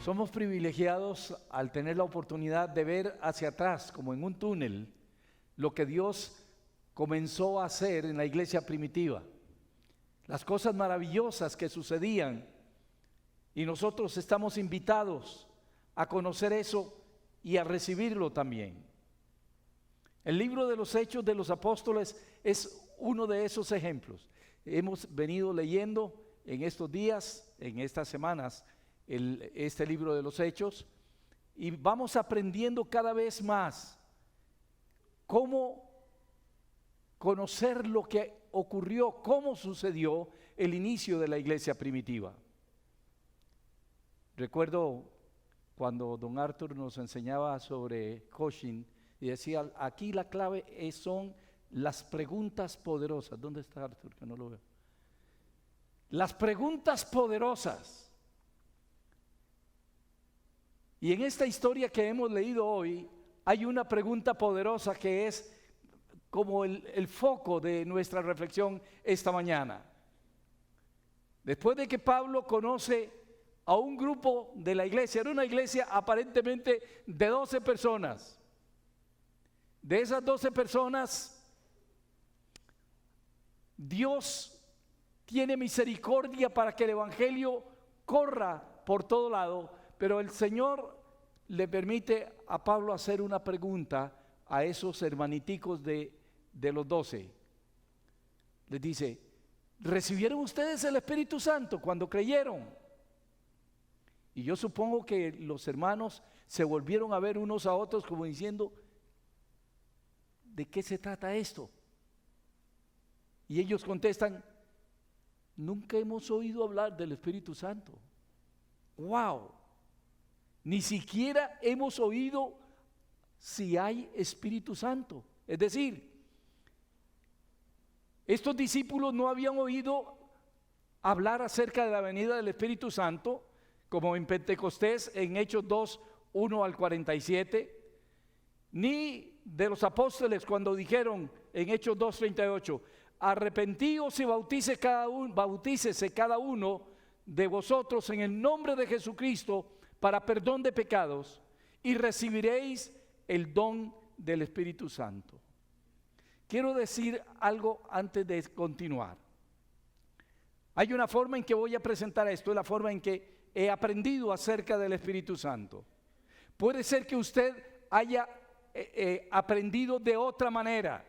Somos privilegiados al tener la oportunidad de ver hacia atrás, como en un túnel, lo que Dios comenzó a hacer en la iglesia primitiva. Las cosas maravillosas que sucedían, y nosotros estamos invitados a conocer eso y a recibirlo también. El libro de los Hechos de los Apóstoles es uno de esos ejemplos. Hemos venido leyendo en estos días, en estas semanas, este libro de los Hechos, y vamos aprendiendo cada vez más cómo conocer lo que ocurrió, cómo sucedió el inicio de la iglesia primitiva. Recuerdo cuando don Arthur nos enseñaba sobre coaching y decía, aquí la clave son las preguntas poderosas. ¿Dónde está Arthur? Que no lo veo. Las preguntas poderosas. Y en esta historia que hemos leído hoy, hay una pregunta poderosa que es como el foco de nuestra reflexión esta mañana. Después de que Pablo conoce a un grupo de la iglesia, era una iglesia aparentemente de 12 personas. De esas 12 personas, Dios tiene misericordia para que el evangelio corra por todo lado, pero el Señor le permite a Pablo hacer una pregunta a esos hermaniticos de los 12. Les dice, ¿recibieron ustedes el Espíritu Santo cuando creyeron? Y yo supongo que los hermanos se volvieron a ver unos a otros como diciendo, ¿de qué se trata esto? Y ellos contestan, nunca hemos oído hablar del Espíritu Santo. ¡Wow! Ni siquiera hemos oído si hay Espíritu Santo. Es decir, estos discípulos no habían oído hablar acerca de la venida del Espíritu Santo, como en Pentecostés, en Hechos 2, 1 al 47, ni de los apóstoles cuando dijeron en Hechos 2, 38, arrepentíos y bautícese cada uno de vosotros en el nombre de Jesucristo para perdón de pecados y recibiréis el don del Espíritu Santo. Quiero decir algo antes de continuar. Hay una forma en que voy a presentar esto, es la forma en que he aprendido acerca del Espíritu Santo. Puede ser que usted haya aprendido de otra manera,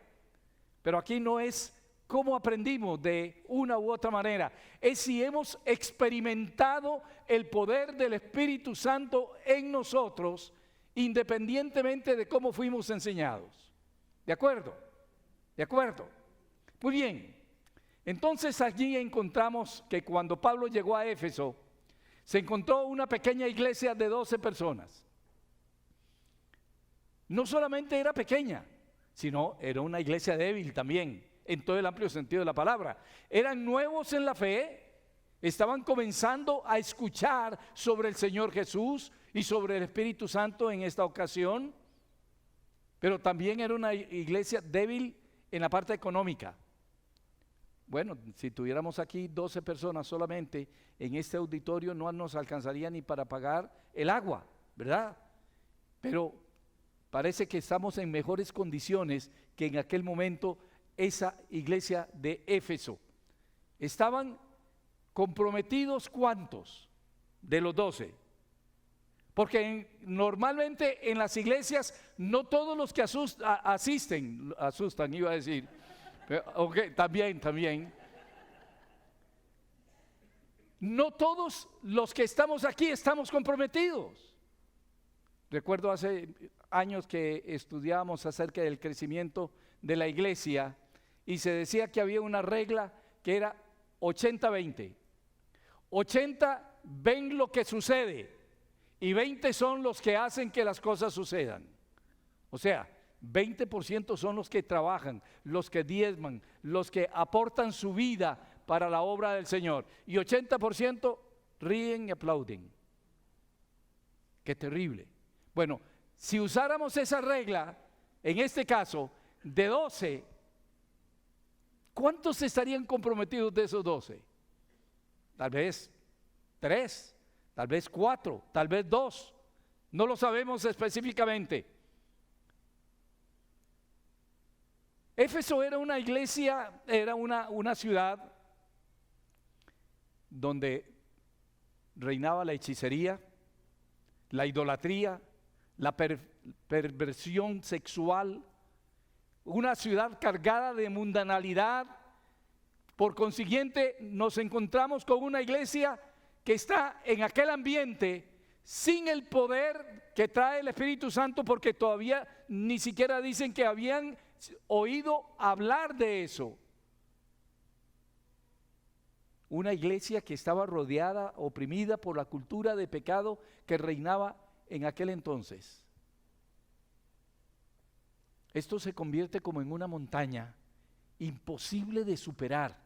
pero aquí no es cómo aprendimos de una u otra manera, es si hemos experimentado el poder del Espíritu Santo en nosotros, independientemente de cómo fuimos enseñados. ¿De acuerdo? ¿De acuerdo? Muy bien. Entonces allí encontramos que cuando Pablo llegó a Éfeso, se encontró una pequeña iglesia de 12 personas. No solamente era pequeña, sino era una iglesia débil también, en todo el amplio sentido de la palabra. Eran nuevos en la fe, estaban comenzando a escuchar sobre el Señor Jesús y sobre el Espíritu Santo en esta ocasión, pero también era una iglesia débil en la parte económica. Bueno, si tuviéramos aquí 12 personas solamente en este auditorio, no nos alcanzaría ni para pagar el agua, ¿verdad? Pero parece que estamos en mejores condiciones que en aquel momento esa iglesia de Éfeso. Estaban comprometidos, ¿cuántos? De los 12. Porque normalmente en las iglesias no todos los que asustan, iba a decir. Ok, también. No todos los que estamos aquí estamos comprometidos. Recuerdo hace años que estudiábamos acerca del crecimiento de la iglesia y se decía que había una regla que era 80-20. 80 ven lo que sucede y 20 son los que hacen que las cosas sucedan. O sea, 20% son los que trabajan, los que diezman, los que aportan su vida para la obra del Señor. Y 80% ríen y aplauden. Qué terrible. Bueno, si usáramos esa regla, en este caso, de 12, ¿cuántos estarían comprometidos de esos 12? Tal vez 3, tal vez 4, tal vez 2, no lo sabemos específicamente. Éfeso era una iglesia, era una ciudad donde reinaba la hechicería, la idolatría, la perversión sexual, una ciudad cargada de mundanalidad. Por consiguiente, nos encontramos con una iglesia que está en aquel ambiente sin el poder que trae el Espíritu Santo, porque todavía ni siquiera dicen que habían oído hablar de eso. Una iglesia que estaba rodeada, oprimida por la cultura de pecado que reinaba en aquel entonces. Esto se convierte como en una montaña imposible de superar.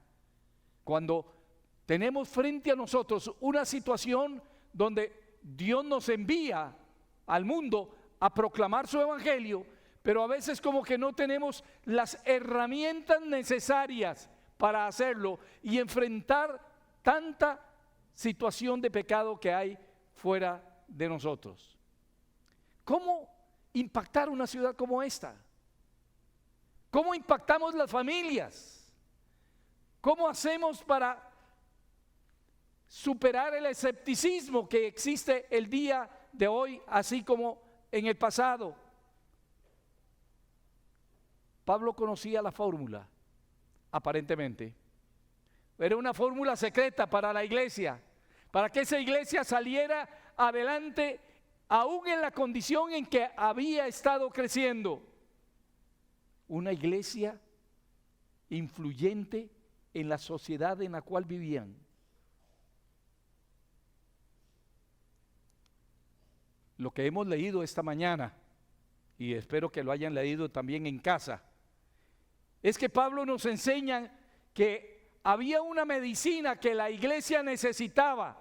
Cuando tenemos frente a nosotros una situación donde Dios nos envía al mundo a proclamar su evangelio, pero a veces como que no tenemos las herramientas necesarias para hacerlo y enfrentar tanta situación de pecado que hay fuera de nosotros. ¿Cómo impactar una ciudad como esta? ¿Cómo impactamos las familias? ¿Cómo hacemos para superar el escepticismo que existe el día de hoy, así como en el pasado? Pablo conocía la fórmula, aparentemente. Era una fórmula secreta para la iglesia, para que esa iglesia saliera adelante, aún en la condición en que había estado creciendo. Una iglesia influyente en la sociedad en la cual vivían. Lo que hemos leído esta mañana, y espero que lo hayan leído también en casa, es que Pablo nos enseña que había una medicina que la iglesia necesitaba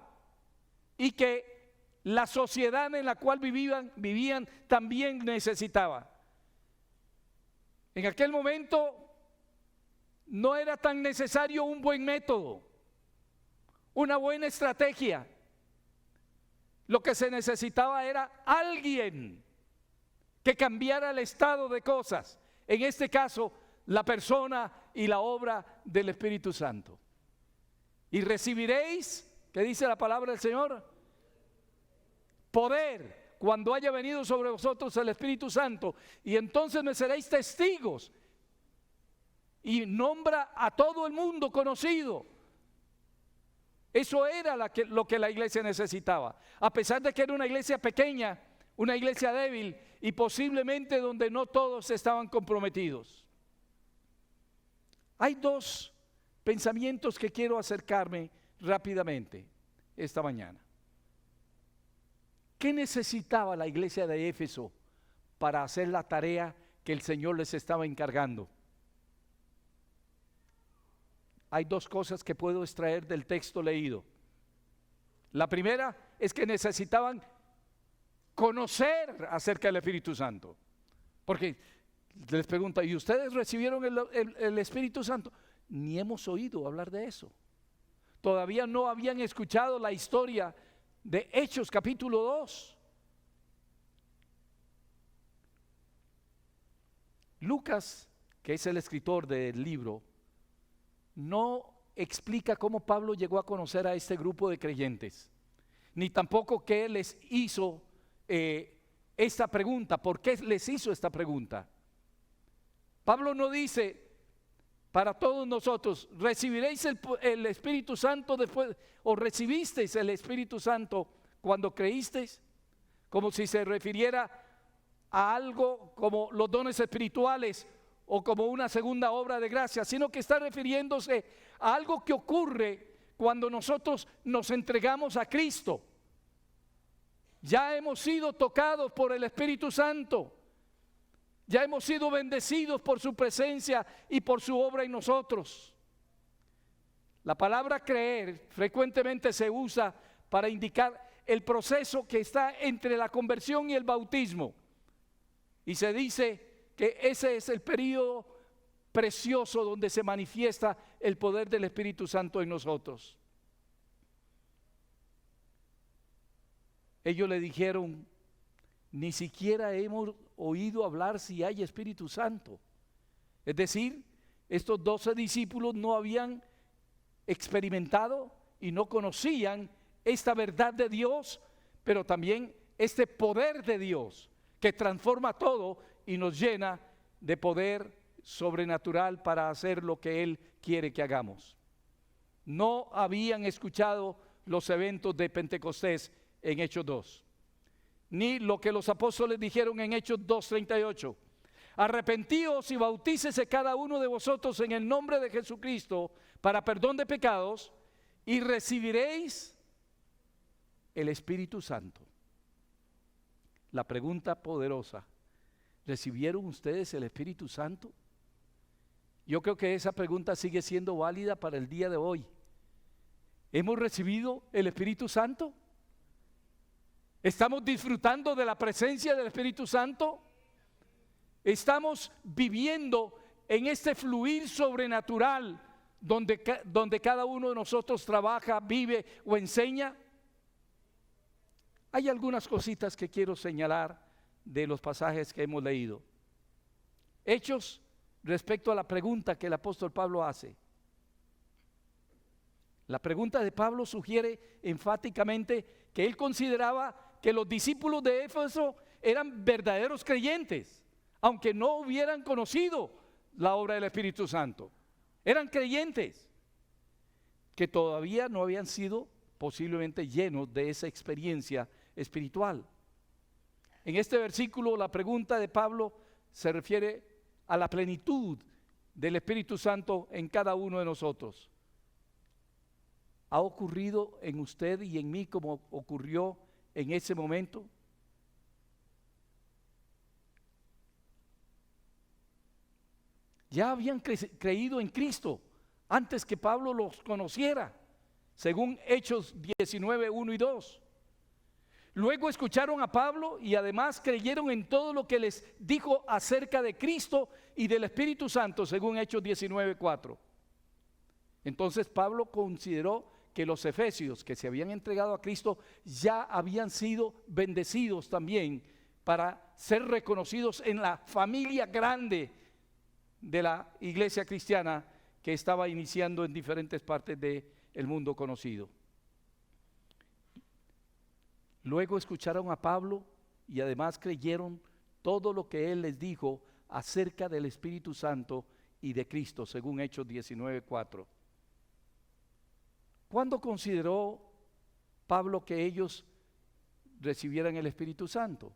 y que la sociedad en la cual vivían también necesitaba. En aquel momento no era tan necesario un buen método, una buena estrategia. Lo que se necesitaba era alguien que cambiara el estado de cosas. En este caso, la persona y la obra del Espíritu Santo. Y recibiréis, ¿qué dice la palabra del Señor? Poder cuando haya venido sobre vosotros el Espíritu Santo, y entonces me seréis testigos. Y nombra a todo el mundo conocido. Eso era lo que la iglesia necesitaba. A pesar de que era una iglesia pequeña, una iglesia débil y posiblemente donde no todos estaban comprometidos. Hay dos pensamientos que quiero acercarme rápidamente esta mañana. ¿Qué necesitaba la iglesia de Éfeso para hacer la tarea que el Señor les estaba encargando? Hay dos cosas que puedo extraer del texto leído. La primera es que necesitaban conocer acerca del Espíritu Santo. Porque les pregunta, ¿y ustedes recibieron el Espíritu Santo? Ni hemos oído hablar de eso. Todavía no habían escuchado la historia de Hechos capítulo 2. Lucas, que es el escritor del libro, no explica cómo Pablo llegó a conocer a este grupo de creyentes, ni tampoco qué les hizo esta pregunta, por qué les hizo esta pregunta. Pablo no dice para todos nosotros, recibiréis el Espíritu Santo después, o recibisteis el Espíritu Santo cuando creísteis, como si se refiriera a algo como los dones espirituales o como una segunda obra de gracia, sino que está refiriéndose a algo que ocurre cuando nosotros nos entregamos a Cristo. Ya hemos sido tocados por el Espíritu Santo, ya hemos sido bendecidos por su presencia y por su obra en nosotros. La palabra creer frecuentemente se usa para indicar el proceso que está entre la conversión y el bautismo, y se dice que ese es el periodo precioso donde se manifiesta el poder del Espíritu Santo en nosotros. ellos le dijeron: ni siquiera hemos oído hablar si hay Espíritu Santo. Es decir, estos 12 discípulos no habían experimentado y no conocían esta verdad de Dios, pero también este poder de Dios que transforma todo y nos llena de poder sobrenatural para hacer lo que Él quiere que hagamos. No habían escuchado los eventos de Pentecostés en Hechos 2, ni lo que los apóstoles dijeron en Hechos 2:38. Arrepentíos y bautícese cada uno de vosotros en el nombre de Jesucristo para perdón de pecados y recibiréis el Espíritu Santo. La pregunta poderosa: ¿recibieron ustedes el Espíritu Santo? Yo creo que esa pregunta sigue siendo válida para el día de hoy. ¿Hemos recibido el Espíritu Santo? ¿Estamos disfrutando de la presencia del Espíritu Santo? ¿Estamos viviendo en este fluir sobrenatural donde cada uno de nosotros trabaja, vive o enseña? Hay algunas cositas que quiero señalar de los pasajes que hemos leído. Hechos, respecto a la pregunta que el apóstol Pablo hace. La pregunta de Pablo sugiere enfáticamente que él consideraba que los discípulos de Éfeso eran verdaderos creyentes, aunque no hubieran conocido la obra del Espíritu Santo. Eran creyentes que todavía no habían sido posiblemente llenos de esa experiencia espiritual. En este versículo la pregunta de Pablo se refiere a la plenitud del Espíritu Santo en cada uno de nosotros. ¿Ha ocurrido en usted y en mí como ocurrió en ese momento? Ya habían creído en Cristo antes que Pablo los conociera, según Hechos 19, 1 y 2. Luego escucharon a Pablo y además creyeron en todo lo que les dijo acerca de Cristo y del Espíritu Santo, según Hechos 19, 4. Entonces Pablo consideró que los efesios que se habían entregado a Cristo ya habían sido bendecidos también para ser reconocidos en la familia grande de la iglesia cristiana que estaba iniciando en diferentes partes del mundo conocido. Luego escucharon a Pablo y además creyeron todo lo que él les dijo acerca del Espíritu Santo y de Cristo, según Hechos 19:4. ¿Cuándo consideró Pablo que ellos recibieran el Espíritu Santo?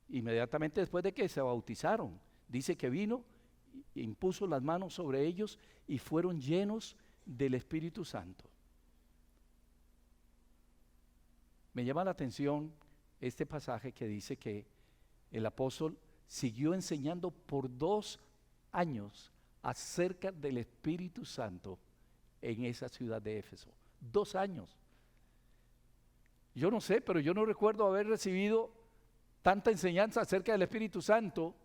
Inmediatamente después de que se bautizaron. Dice que vino, impuso las manos sobre ellos y fueron llenos del Espíritu Santo. Me llama la atención este pasaje que dice que el apóstol siguió enseñando por 2 años acerca del Espíritu Santo en esa ciudad de Éfeso. 2 años. Yo no sé, pero yo no recuerdo haber recibido tanta enseñanza acerca del Espíritu Santo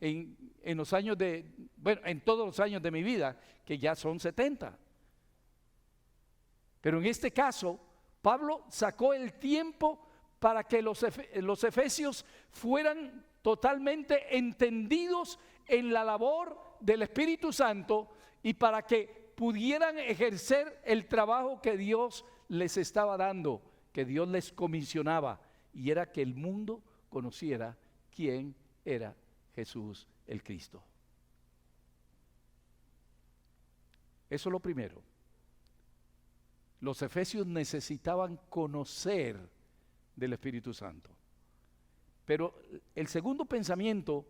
en los años en todos los años de mi vida, que ya son 70. Pero en este caso, Pablo sacó el tiempo para que los efesios fueran totalmente entendidos en la labor del Espíritu Santo y para que pudieran ejercer el trabajo que Dios les estaba dando, que Dios les comisionaba, y era que el mundo conociera quién era Jesús el Cristo. Eso es lo primero. Los efesios necesitaban conocer del Espíritu Santo. Pero el segundo pensamiento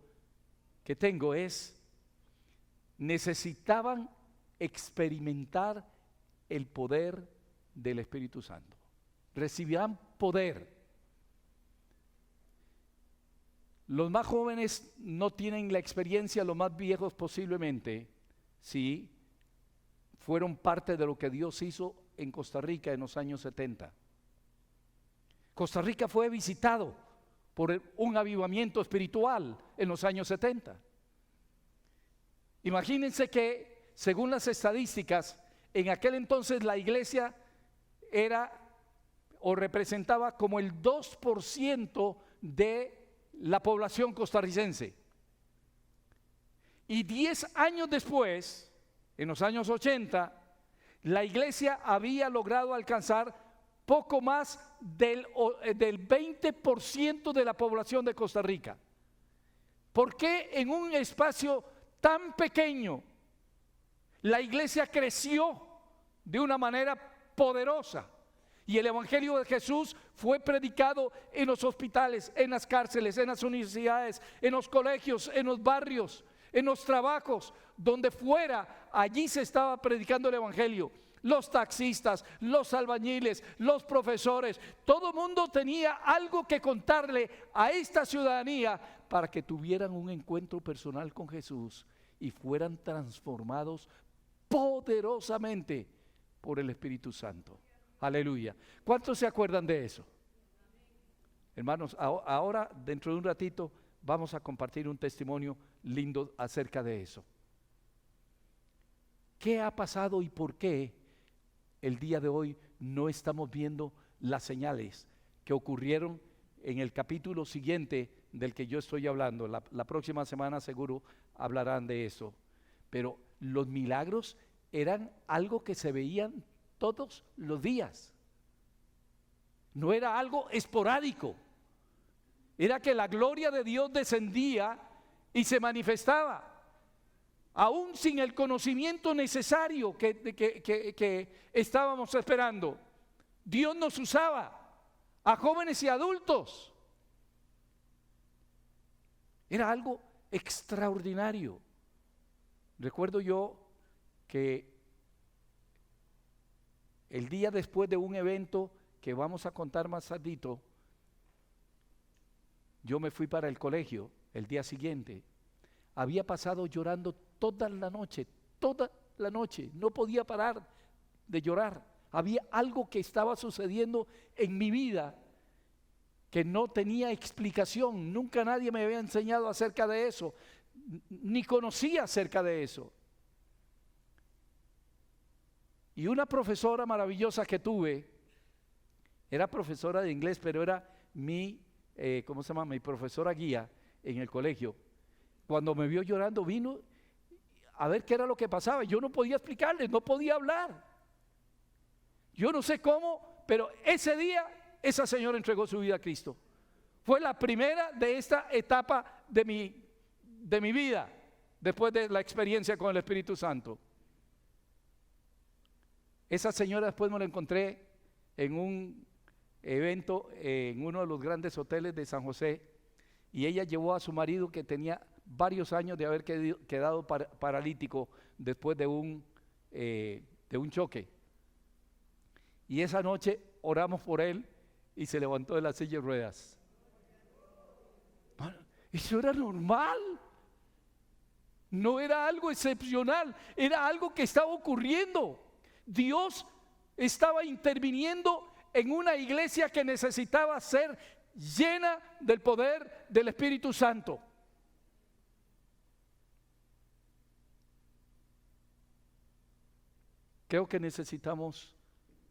que tengo es: necesitaban experimentar el poder del Espíritu Santo. Recibirán poder. Los más jóvenes no tienen la experiencia, los más viejos posiblemente sí fueron parte de lo que Dios hizo en Costa Rica en los años 70. Costa Rica fue visitado por un avivamiento espiritual en los años 70. Imagínense que, según las estadísticas, en aquel entonces la iglesia era o representaba como el 2% de la población costarricense. Y 10 años después, en los años 80, la iglesia había logrado alcanzar poco más del 20% de la población de Costa Rica. ¿Por qué en un espacio tan pequeño la iglesia creció de una manera poderosa? Y el evangelio de Jesús fue predicado en los hospitales, en las cárceles, en las universidades, en los colegios, en los barrios, en los trabajos, donde fuera, allí se estaba predicando el evangelio. Los taxistas, los albañiles, los profesores, todo el mundo tenía algo que contarle a esta ciudadanía para que tuvieran un encuentro personal con Jesús y fueran transformados poderosamente por el Espíritu Santo. Aleluya. ¿Cuántos se acuerdan de eso? Hermanos, ahora dentro de un ratito vamos a compartir un testimonio lindo acerca de eso. ¿Qué ha pasado y por qué el día de hoy no estamos viendo las señales que ocurrieron en el capítulo siguiente del que yo estoy hablando? La próxima semana seguro hablarán de eso. Pero los milagros eran algo que se veían todos los días. No era algo esporádico. Era que la gloria de Dios descendía y se manifestaba, aún sin el conocimiento necesario que estábamos esperando. Dios nos usaba a jóvenes y adultos. Era algo extraordinario. Recuerdo yo que el día después de un evento que vamos a contar más tardito, yo me fui para el colegio el día siguiente. Había pasado llorando toda la noche, no podía parar de llorar. Había algo que estaba sucediendo en mi vida que no tenía explicación. Nunca nadie me había enseñado acerca de eso, ni conocía acerca de eso. Y una profesora maravillosa que tuve, era profesora de inglés, pero era mi profesora guía en el colegio. Cuando me vio llorando, vino a ver qué era lo que pasaba. Yo no podía explicarle, no podía hablar. Yo no sé cómo, pero ese día esa señora entregó su vida a Cristo. Fue la primera de esta etapa de mi vida, después de la experiencia con el Espíritu Santo. Esa señora después me la encontré en un evento en uno de los grandes hoteles de San José, y ella llevó a su marido que tenía varios años de haber quedado paralítico después de un choque. Y esa noche oramos por él y se levantó de la silla de ruedas. Eso era normal. No era algo excepcional, era algo que estaba ocurriendo. Dios estaba interviniendo en una iglesia que necesitaba ser llena del poder del Espíritu Santo. Creo que necesitamos,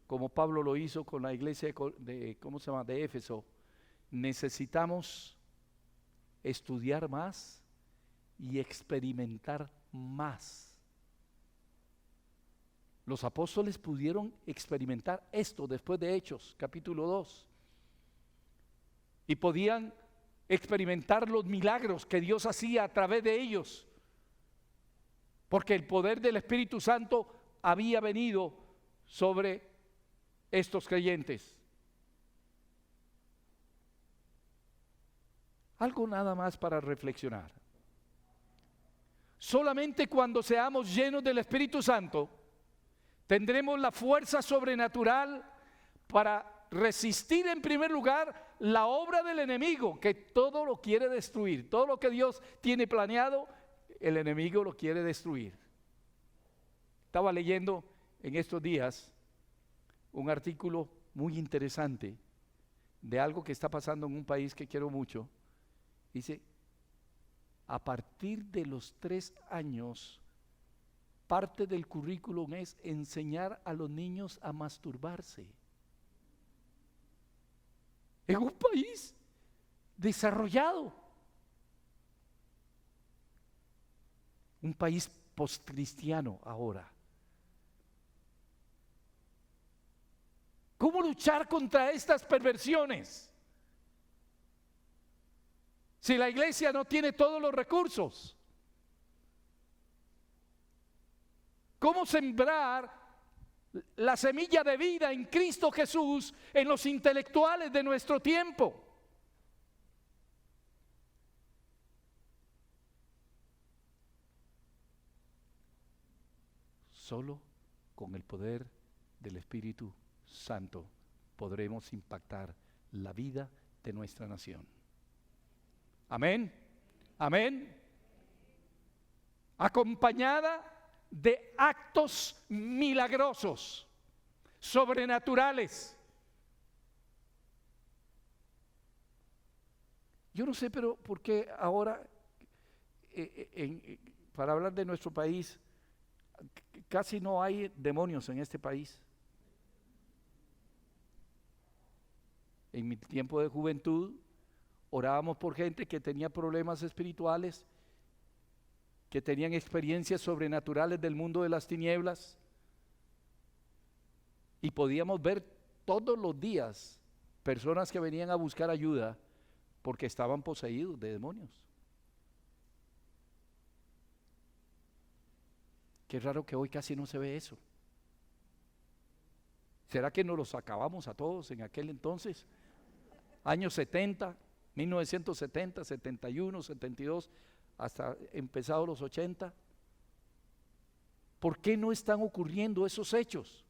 como Pablo lo hizo con la iglesia de Éfeso, necesitamos estudiar más y experimentar más. Los apóstoles pudieron experimentar esto después de Hechos, capítulo 2. Y podían experimentar los milagros que Dios hacía a través de ellos. Porque el poder del Espíritu Santo había venido sobre estos creyentes. Algo nada más para reflexionar. Solamente cuando seamos llenos del Espíritu Santo, tendremos la fuerza sobrenatural para resistir en primer lugar la obra del enemigo, que todo lo quiere destruir. Todo lo que Dios tiene planeado, el enemigo lo quiere destruir. Estaba leyendo en estos días un artículo muy interesante de algo que está pasando en un país que quiero mucho. Dice, a partir de los 3 años, parte del currículum es enseñar a los niños a masturbarse. en un país desarrollado, un país postcristiano ahora. ¿Cómo luchar contra estas perversiones? Si la iglesia no tiene todos los recursos. ¿Cómo sembrar la semilla de vida en Cristo Jesús en los intelectuales de nuestro tiempo? Solo con el poder del Espíritu Santo podremos impactar la vida de nuestra nación. Amén. Amén. Acompañada de actos milagrosos, sobrenaturales. Yo no sé, pero ¿por qué ahora, para hablar de nuestro país, casi no hay demonios en este país? En mi tiempo de juventud, orábamos por gente que tenía problemas espirituales, que tenían experiencias sobrenaturales del mundo de las tinieblas, y podíamos ver todos los días personas que venían a buscar ayuda porque estaban poseídos de demonios. Qué raro que hoy casi no se ve eso. ¿Será que nos los acabamos a todos en aquel entonces? Años 70, 1970, 71, 72, hasta empezados los 80. ¿Por qué no están ocurriendo esos hechos?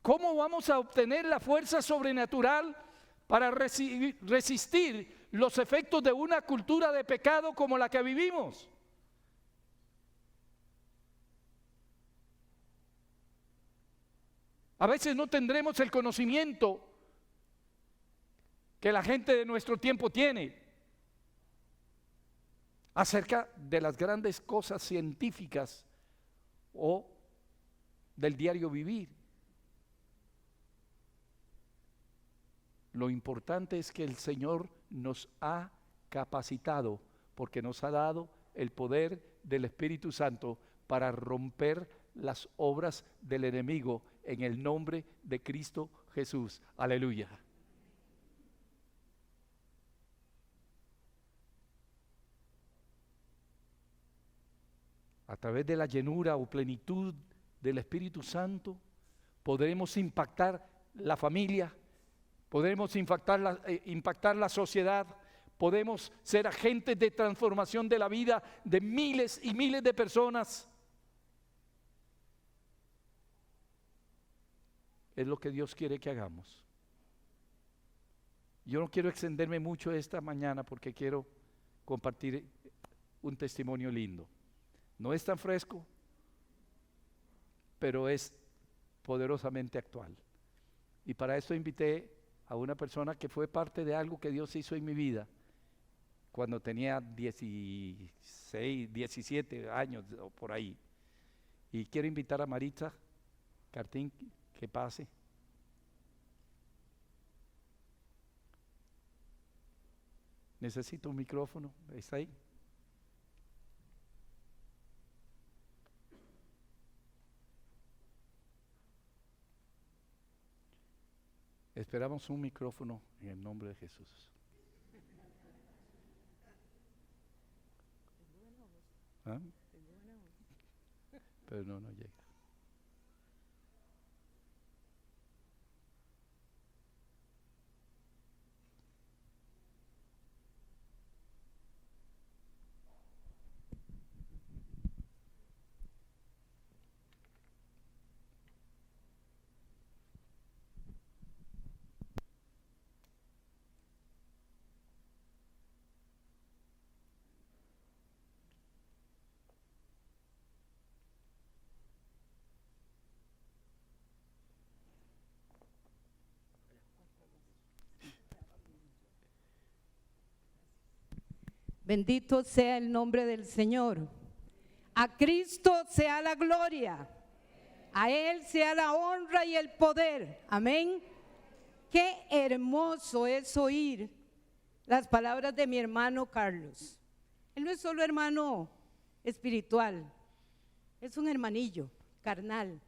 ¿Cómo vamos a obtener la fuerza sobrenatural para resistir los efectos de una cultura de pecado como la que vivimos? A veces no tendremos el conocimiento que la gente de nuestro tiempo tiene acerca de las grandes cosas científicas o del diario vivir. Lo importante es que el Señor nos ha capacitado porque nos ha dado el poder del Espíritu Santo para romper las obras del enemigo en el nombre de Cristo Jesús. Aleluya. A través de la llenura o plenitud del Espíritu Santo podremos impactar la familia, podremos impactar la sociedad, podemos ser agentes de transformación de la vida de miles y miles de personas. Es lo que Dios quiere que hagamos. Yo no quiero extenderme mucho esta mañana porque quiero compartir un testimonio lindo. No es tan fresco, pero es poderosamente actual. Y para esto invité a una persona que fue parte de algo que Dios hizo en mi vida cuando tenía 16, 17 años o por ahí. Y quiero invitar a Maritza Cartín que pase. Necesito un micrófono. ¿Está ahí? Esperamos un micrófono en el nombre de Jesús. ¿Ah? Pero no llega. Bendito sea el nombre del Señor. A Cristo sea la gloria. A Él sea la honra y el poder. Amén. Qué hermoso es oír las palabras de mi hermano Carlos. Él no es solo hermano espiritual, es un hermanillo carnal.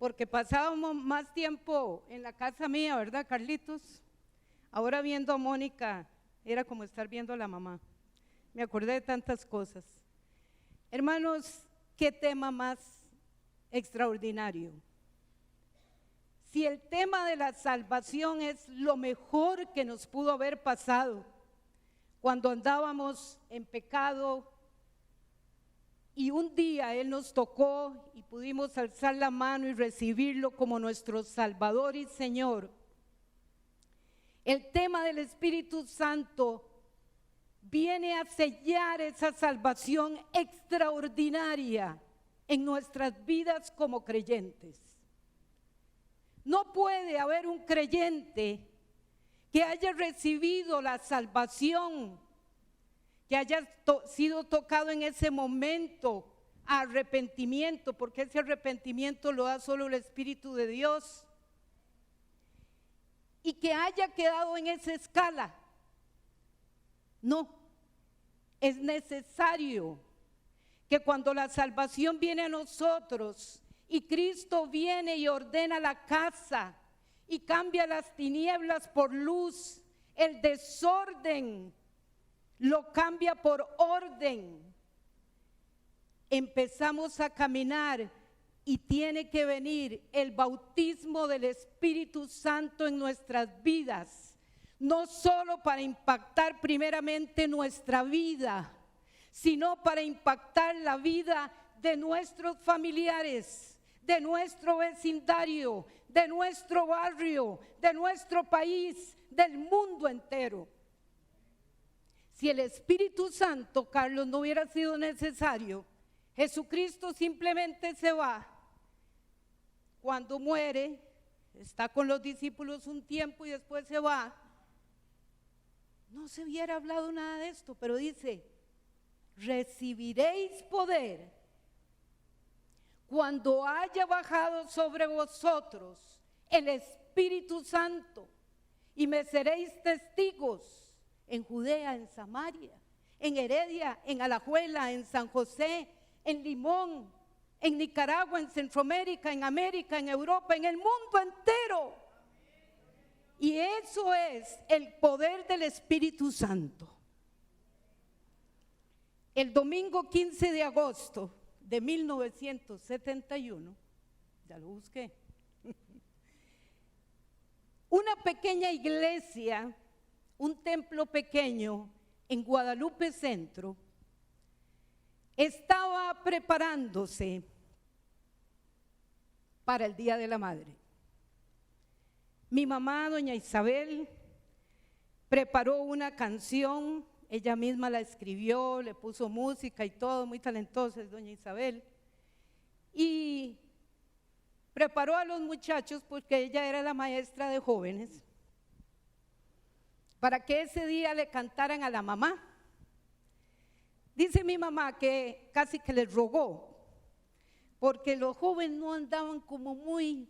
Porque pasábamos más tiempo en la casa mía, ¿verdad, Carlitos? Ahora viendo a Mónica era como estar viendo a la mamá. Me acordé de tantas cosas. Hermanos, qué tema más extraordinario. Si el tema de la salvación es lo mejor que nos pudo haber pasado cuando andábamos en pecado y un día Él nos tocó y pudimos alzar la mano y recibirlo como nuestro Salvador y Señor, el tema del Espíritu Santo viene a sellar esa salvación extraordinaria en nuestras vidas como creyentes. No puede haber un creyente que haya recibido la salvación, que haya sido tocado en ese momento a arrepentimiento, porque ese arrepentimiento lo da solo el Espíritu de Dios, y que haya quedado en esa escala. No, es necesario que cuando la salvación viene a nosotros y Cristo viene y ordena la casa y cambia las tinieblas por luz, el desorden lo cambia por orden, empezamos a caminar y tiene que venir el bautismo del Espíritu Santo en nuestras vidas, no solo para impactar primeramente nuestra vida, sino para impactar la vida de nuestros familiares, de nuestro vecindario, de nuestro barrio, de nuestro país, del mundo entero. Si el Espíritu Santo, Carlos, no hubiera sido necesario, Jesucristo simplemente se va. Cuando muere, está con los discípulos un tiempo y después se va. No se hubiera hablado nada de esto, pero dice: recibiréis poder cuando haya bajado sobre vosotros el Espíritu Santo, y me seréis testigos en Judea, en Samaria, en Heredia, en Alajuela, en San José, en Limón, en Nicaragua, en Centroamérica, en Europa, en el mundo entero. Y eso es el poder del Espíritu Santo. El domingo 15 de agosto de 1971, ya lo busqué, una pequeña iglesia, un templo pequeño en Guadalupe Centro, estaba preparándose para el Día de la Madre. Mi mamá, doña Isabel, preparó una canción. Ella misma la escribió, le puso música y todo, muy talentosa es doña Isabel. Y preparó a los muchachos, porque ella era la maestra de jóvenes, para que ese día le cantaran a la mamá. Dice mi mamá que casi que les rogó, porque los jóvenes no andaban como muy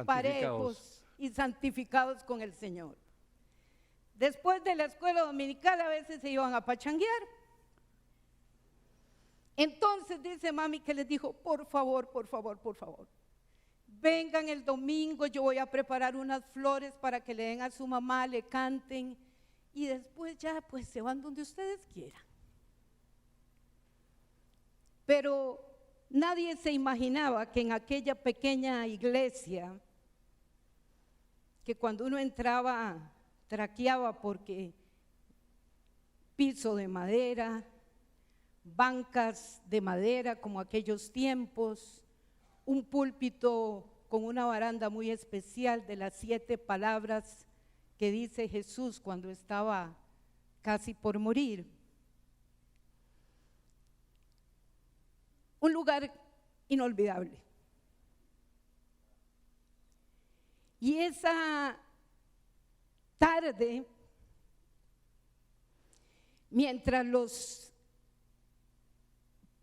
parejos y santificados con el Señor. Después de la escuela dominical a veces se iban a pachanguear. Entonces dice mami que les dijo: por favor, vengan el domingo, yo voy a preparar unas flores para que le den a su mamá, le canten, y después ya pues se van donde ustedes quieran. Pero nadie se imaginaba que en aquella pequeña iglesia, que cuando uno entraba traqueaba, porque piso de madera, bancas de madera como aquellos tiempos, un púlpito con una baranda muy especial de las 7 palabras que dice Jesús cuando estaba casi por morir. Un lugar inolvidable. Y esa tarde, mientras los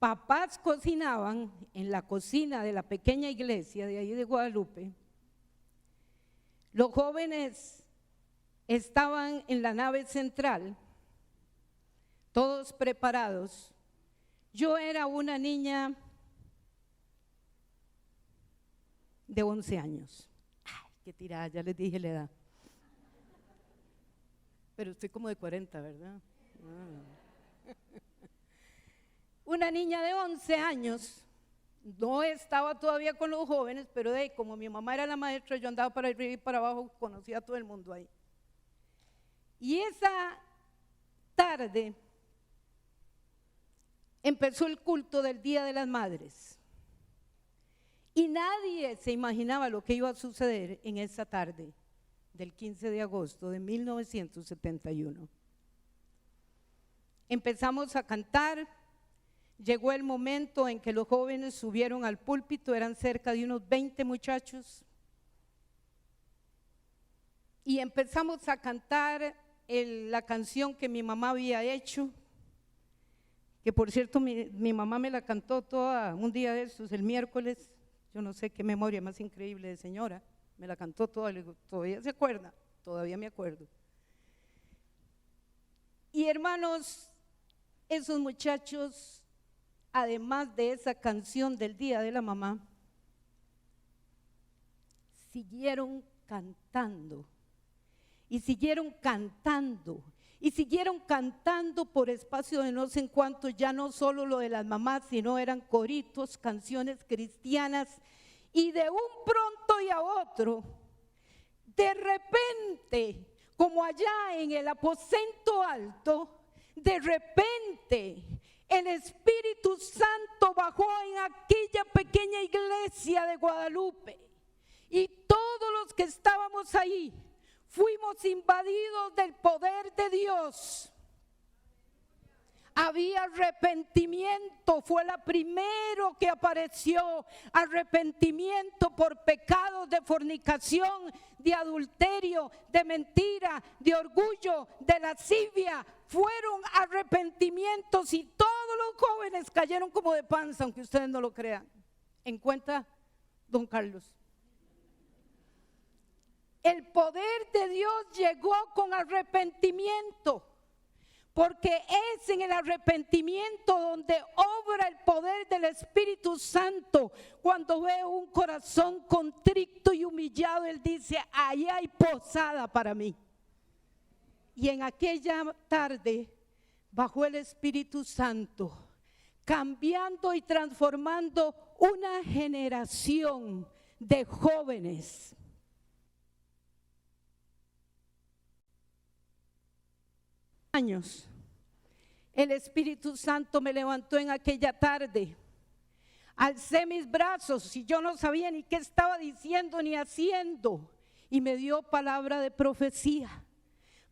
papás cocinaban en la cocina de la pequeña iglesia de ahí de Guadalupe. Los jóvenes estaban en la nave central, todos preparados. Yo era una niña de 11 años. Ay, qué tirada, ya les dije la edad. Pero estoy como de 40, ¿verdad? Una niña de 11 años, no estaba todavía con los jóvenes, pero como mi mamá era la maestra, yo andaba para arriba y para abajo, conocía a todo el mundo ahí. Y esa tarde empezó el culto del Día de las Madres. Y nadie se imaginaba lo que iba a suceder en esa tarde del 15 de agosto de 1971. Empezamos a cantar, llegó el momento en que los jóvenes subieron al púlpito, eran cerca de unos 20 muchachos, y empezamos a cantar la canción que mi mamá había hecho, que por cierto mi mamá me la cantó toda un día de estos, el miércoles. Yo no sé qué memoria más increíble de señora, me la cantó toda, le digo, ¿todavía se acuerda? Todavía me acuerdo. Y hermanos, esos muchachos, además de esa canción del Día de la Mamá, siguieron cantando, y siguieron cantando, y siguieron cantando por espacio de no sé en cuánto, ya no solo lo de las mamás, sino eran coritos, canciones cristianas, y de un pronto y a otro, de repente, como allá en el aposento alto, de repente el Espíritu Santo bajó en aquella pequeña iglesia de Guadalupe, y todos los que estábamos ahí fuimos invadidos del poder de Dios. Había arrepentimiento, fue la primero que apareció, arrepentimiento por pecados de fornicación, de adulterio, de mentira, de orgullo, de lascivia. Fueron arrepentimientos y todos los jóvenes cayeron como de panza, aunque ustedes no lo crean. En cuenta, don Carlos. El poder de Dios llegó con arrepentimiento, porque es en el arrepentimiento donde obra el poder del Espíritu Santo. Cuando veo un corazón contrito y humillado, Él dice, ahí hay posada para mí. Y en aquella tarde bajó el Espíritu Santo, cambiando y transformando una generación de jóvenes. Años, el Espíritu Santo me levantó en aquella tarde, alcé mis brazos y yo no sabía ni qué estaba diciendo ni haciendo, y me dio palabra de profecía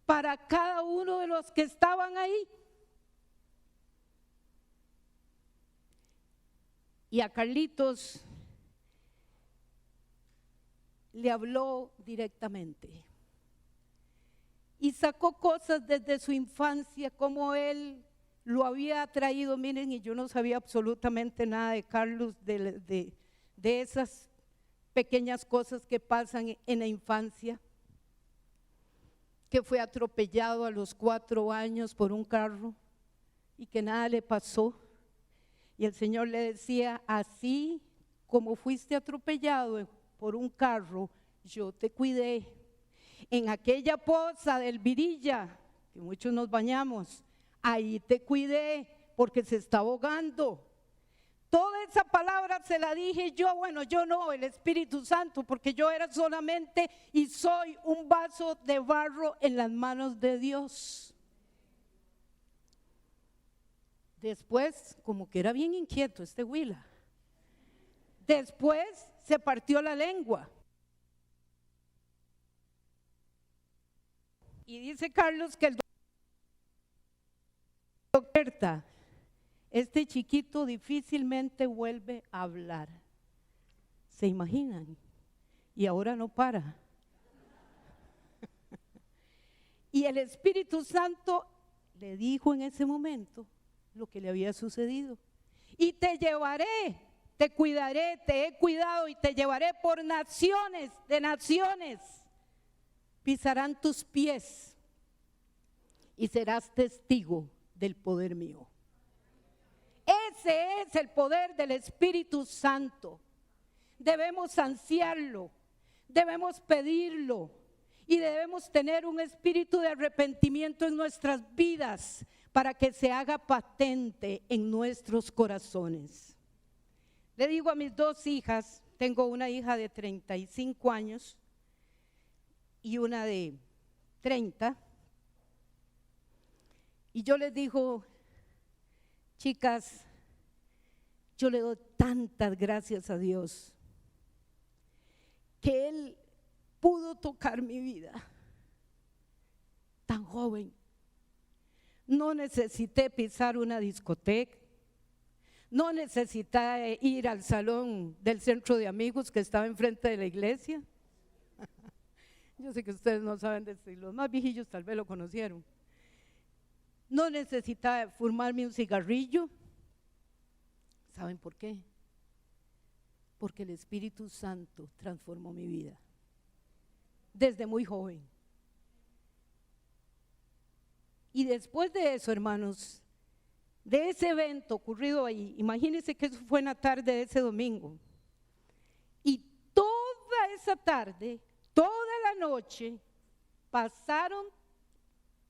para cada uno de los que estaban ahí. Y a Carlitos le habló directamente. Y sacó cosas desde su infancia, como él lo había traído. Miren, y yo no sabía absolutamente nada de Carlos, de esas pequeñas cosas que pasan en la infancia. Que fue atropellado a los 4 años por un carro y que nada le pasó. Y el Señor le decía, así como fuiste atropellado por un carro, yo te cuidé. En aquella poza del Virilla, que muchos nos bañamos, ahí te cuidé porque se está ahogando. Toda esa palabra se la dije yo, bueno, yo no, el Espíritu Santo, porque yo era solamente y soy un vaso de barro en las manos de Dios. Después, como que era bien inquieto este Huila, después se partió la lengua. Y dice Carlos que el doctor, este chiquito difícilmente vuelve a hablar. ¿Se imaginan? Y ahora no para. Y el Espíritu Santo le dijo en ese momento lo que le había sucedido. y te llevaré, te cuidaré, te he cuidado y te llevaré por naciones de naciones. Pisarán tus pies y serás testigo del poder mío. Ese es el poder del Espíritu Santo. Debemos ansiarlo, debemos pedirlo y debemos tener un espíritu de arrepentimiento en nuestras vidas para que se haga patente en nuestros corazones. Le digo a mis dos hijas, tengo una hija de 35 años y una de 30, y yo les digo, chicas, yo le doy tantas gracias a Dios que Él pudo tocar mi vida tan joven. No necesité pisar una discoteca, no necesité ir al salón del centro de amigos que estaba enfrente de la iglesia. Yo sé que ustedes no saben de esto, y los más viejillos tal vez lo conocieron. No necesitaba fumarme un cigarrillo. ¿Saben por qué? Porque el Espíritu Santo transformó mi vida desde muy joven. Y después de eso, hermanos, de ese evento ocurrido ahí, imagínense que eso fue en la tarde de ese domingo, y toda esa tarde, toda la noche, pasaron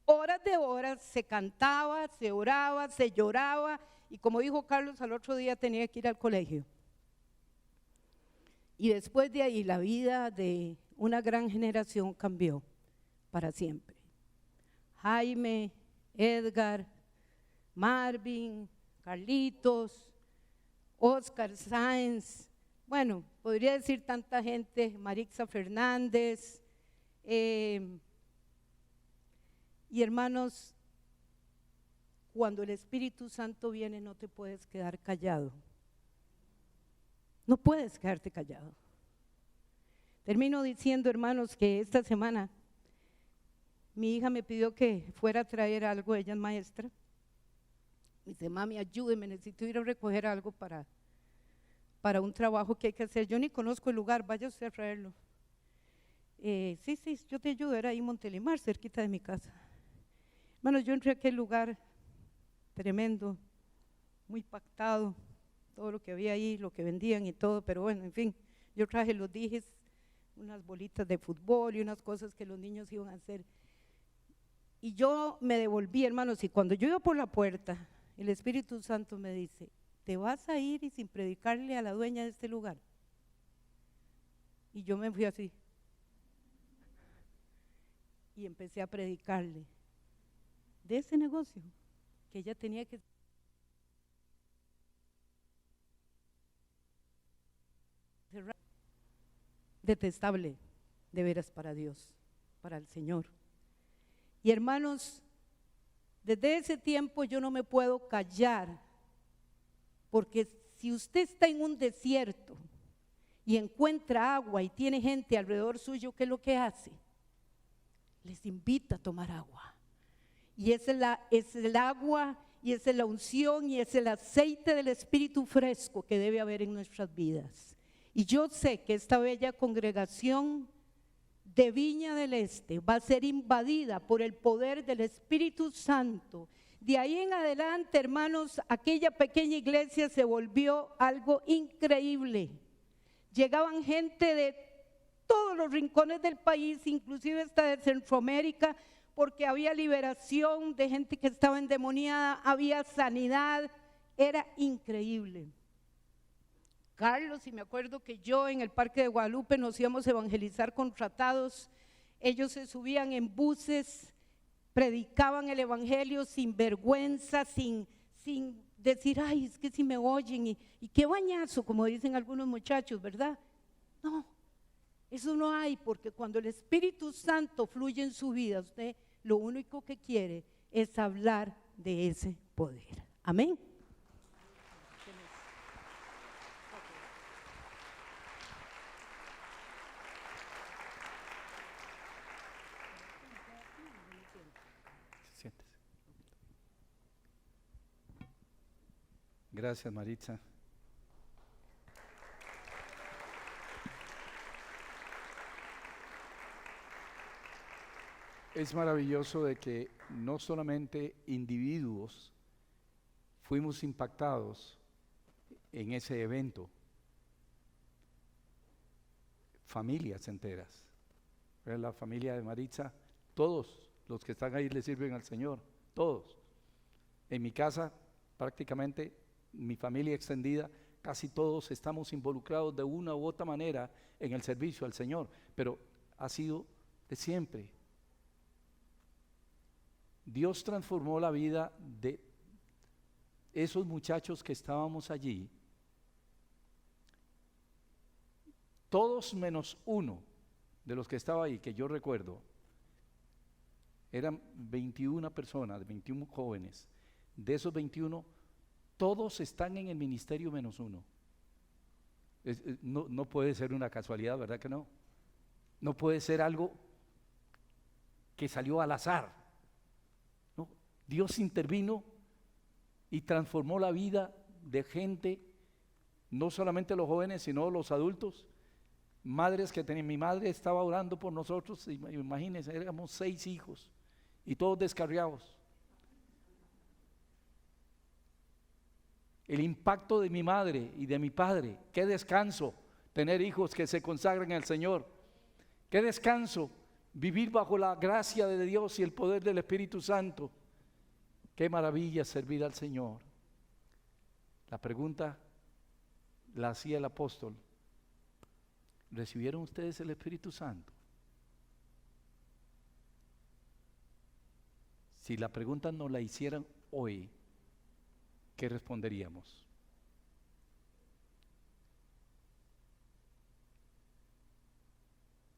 horas de horas, se cantaba, se oraba, se lloraba, y como dijo Carlos, al otro día tenía que ir al colegio. Y después de ahí la vida de una gran generación cambió para siempre. Jaime, Edgar, Marvin, Carlitos, Oscar Sáenz, bueno, podría decir tanta gente, Marixa Fernández, y hermanos, cuando el Espíritu Santo viene no te puedes quedar callado, no puedes quedarte callado. Termino diciendo, hermanos, que esta semana mi hija me pidió que fuera a traer algo, ella es maestra. Me dice, mami, ayúdeme, necesito ir a recoger algo para un trabajo que hay que hacer. Yo ni conozco el lugar, vaya usted a traerlo. Sí, yo te ayudo, era ahí en Montelimar, cerquita de mi casa. Hermanos, yo entré a aquel lugar tremendo, muy pactado, todo lo que había ahí, lo que vendían y todo, pero bueno, en fin, yo traje los dijes, unas bolitas de fútbol y unas cosas que los niños iban a hacer. Y yo me devolví, hermanos, y cuando yo iba por la puerta, el Espíritu Santo me dice, ¿te vas a ir y sin predicarle a la dueña de este lugar? Y yo me fui así. Y empecé a predicarle de ese negocio que ella tenía que cerrar. Detestable, de veras, para Dios, para el Señor. Y hermanos, desde ese tiempo yo no me puedo callar, porque si usted está en un desierto y encuentra agua y tiene gente alrededor suyo, ¿qué es lo que hace? Les invita a tomar agua. Y es el agua, y es la unción, y es el aceite del Espíritu fresco que debe haber en nuestras vidas. Y yo sé que esta bella congregación de Viña del Este va a ser invadida por el poder del Espíritu Santo. De ahí en adelante, hermanos, aquella pequeña iglesia se volvió algo increíble. Llegaban gente de todos los rincones del país, inclusive hasta de Centroamérica, porque había liberación de gente que estaba endemoniada, había sanidad, era increíble. Carlos, y me acuerdo que yo en el Parque de Guadalupe nos íbamos a evangelizar con tratados, ellos se subían en buses, predicaban el evangelio sin vergüenza, sin decir, ay, es que si me oyen, y qué bañazo, como dicen algunos muchachos, ¿verdad? No, eso no hay, porque cuando el Espíritu Santo fluye en su vida, usted lo único que quiere es hablar de ese poder. Amén. Gracias, Maritza. Es maravilloso de que no solamente individuos fuimos impactados en ese evento, familias enteras. La familia de Maritza, todos los que están ahí le sirven al Señor, todos. En mi casa, prácticamente, mi familia extendida, casi todos estamos involucrados de una u otra manera en el servicio al Señor, pero ha sido de siempre. Dios transformó la vida de esos muchachos que estábamos allí, todos menos uno de los que estaba ahí, que yo recuerdo, eran 21 personas, 21 jóvenes. De esos 21, todos están en el ministerio menos uno. No puede ser una casualidad, ¿verdad que no? No puede ser algo que salió al azar. No, Dios intervino y transformó la vida de gente, no solamente los jóvenes, sino los adultos. Madres que tenían, mi madre estaba orando por nosotros, imagínense, éramos 6 hijos y todos descarriados. El impacto de mi madre y de mi padre, qué descanso tener hijos que se consagran al Señor, qué descanso vivir bajo la gracia de Dios y el poder del Espíritu Santo, qué maravilla servir al Señor. La pregunta la hacía el apóstol: ¿recibieron ustedes el Espíritu Santo? Si la pregunta nos la hicieran hoy, ¿qué responderíamos?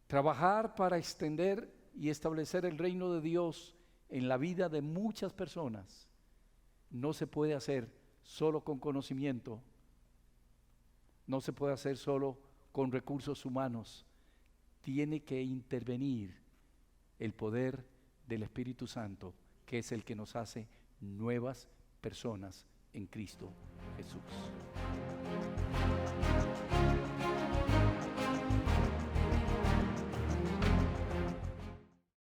Trabajar para extender y establecer el reino de Dios en la vida de muchas personas no se puede hacer solo con conocimiento, no se puede hacer solo con recursos humanos. Tiene que intervenir el poder del Espíritu Santo, que es el que nos hace nuevas personas en Cristo Jesús.